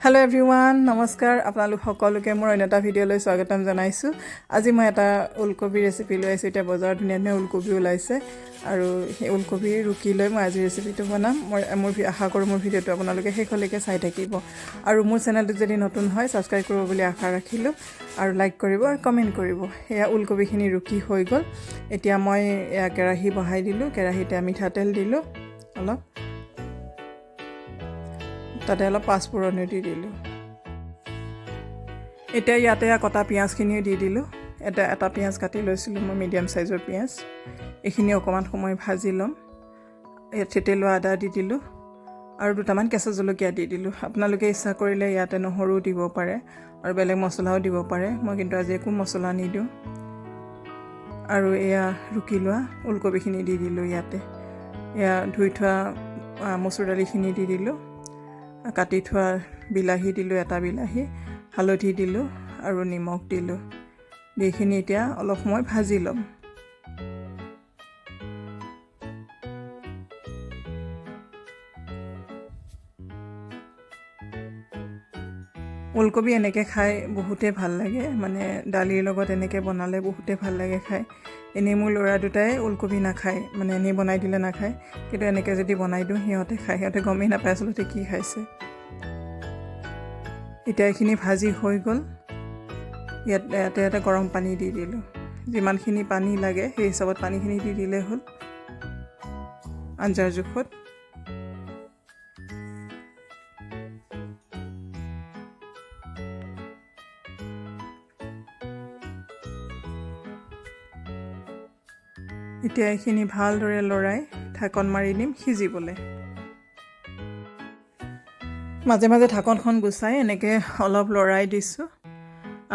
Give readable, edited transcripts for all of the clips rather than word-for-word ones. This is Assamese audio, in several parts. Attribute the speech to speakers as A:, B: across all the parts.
A: हेलो एवरीवन नमस्कार আপোনালোক সকলোকে মোৰ অন্য এটা ভিডিঅ'লৈ স্বাগতম জনাইছোঁ। আজি মই এটা ওলকবি ৰেচিপি লৈ আহিছোঁ। এতিয়া বজাৰত ধুনীয়া ধুনীয়া ওলকবি ওলাইছে আৰু সেই ওলকবি ৰুকি লৈ মই আজি ৰেচিপিটো বনাম। মই আশা কৰোঁ মোৰ ভিডিঅ'টো আপোনালোকে শেষলৈকে চাই থাকিব আৰু মোৰ চেনেলটো যদি নতুন হয় ছাবস্ক্ৰাইব কৰিব বুলি আশা ৰাখিলোঁ আৰু লাইক কৰিব আৰু কমেণ্ট কৰিব। এয়া ওলকবিখিনি ৰুকি হৈ গ'ল। এতিয়া মই এয়া কেৰাহী বহাই দিলোঁ। কেৰাহীতে মিঠাতেল দিলোঁ অলপ, তাতে অলপ পাঁচফোৰণো দি দিলোঁ। এতিয়া ইয়াতে কটা পিঁয়াজখিনিও দি দিলোঁ। এটা পিঁয়াজ কাটি লৈছিলোঁ মই, মিডিয়াম চাইজৰ পিঁয়াজ। এইখিনি অকণমান সময় ভাজি ল'ম। থেতেলোৱা আদা দি দিলোঁ আৰু দুটামান কেঁচা জলকীয়া দি দিলোঁ। আপোনালোকে ইচ্ছা কৰিলে ইয়াতে নহৰু দিব পাৰে আৰু বেলেগ মছলাও দিব পাৰে। মই কিন্তু আজি একো মছলা নিদিওঁ। আৰু এয়া ৰুকি লোৱা ওলকবিখিনি দি দিলোঁ ইয়াতে। এয়া ধুই থোৱা মচুৰ দালিখিনি দি দিলোঁ। কাটি থোৱা বিলাহী দিলোঁ, এটা বিলাহী, হালধি দিলোঁ আৰু নিমখ দিলোঁ। এইখিনি এতিয়া অলপ সময় ভাজি ল'ম। ওলকবি এনেকৈ খাই বহুতেই ভাল লাগে, মানে দালিৰ লগত এনেকৈ বনালে বহুতেই ভাল লাগে খাই। এনেই মোৰ ল'ৰা দুটাই ওলকবি নাখায়, মানে এনেই বনাই দিলে নাখায়, কিন্তু এনেকৈ যদি বনাই দিওঁ সিহঁতে খায়। সিহঁতে গমেই নাপায় আচলতে কি খাইছে। এতিয়া এইখিনি ভাজি হৈ গ'ল। ইয়াতে গৰম পানী দি দিলোঁ। যিমানখিনি পানী লাগে সেই হিচাপত পানীখিনি দি দিলেই হ'ল, আঞ্জাৰ জোখত। এতিয়া এইখিনি ভালদৰে লৰাই ঢাকন মাৰি দিম সিজিবলৈ। মাজে মাজে ঢাকনখন গুচাই এনেকৈ অলপ লৰাই দিছোঁ।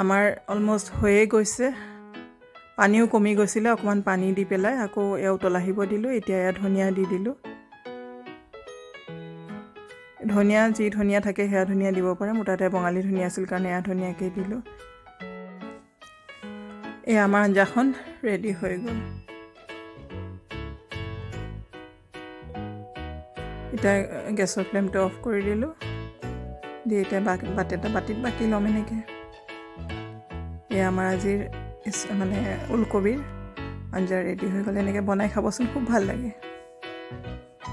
A: আমাৰ অলমষ্ট হৈয়ে গৈছে। পানীও কমি গৈছিলে, অকণমান পানী দি পেলাই আকৌ এয়া উতলাহিব দিলোঁ। এতিয়া এয়া ধনিয়া দি দিলোঁ। ধনিয়া যি ধনিয়া থাকে সেয়া ধনিয়া দিব পাৰে। মোৰ তাতে বঙালী ধনিয়া আছিল কাৰণে এয়া ধনিয়াকৈ দিলোঁ। এয়া আমাৰ আঞ্জাখন ৰেডি হৈ গ'ল। এতিয়া গেছৰ ফ্লেমটো অফ কৰি দিলোঁ। দি এতিয়া বাতিত বাকি ল'ম এনেকৈ। এয়া আমাৰ আজিৰ মানে ওলকবিৰ আঞ্জা ৰেডি হৈ গ'ল। এনেকৈ বনাই খাবচোন, খুব ভাল লাগে।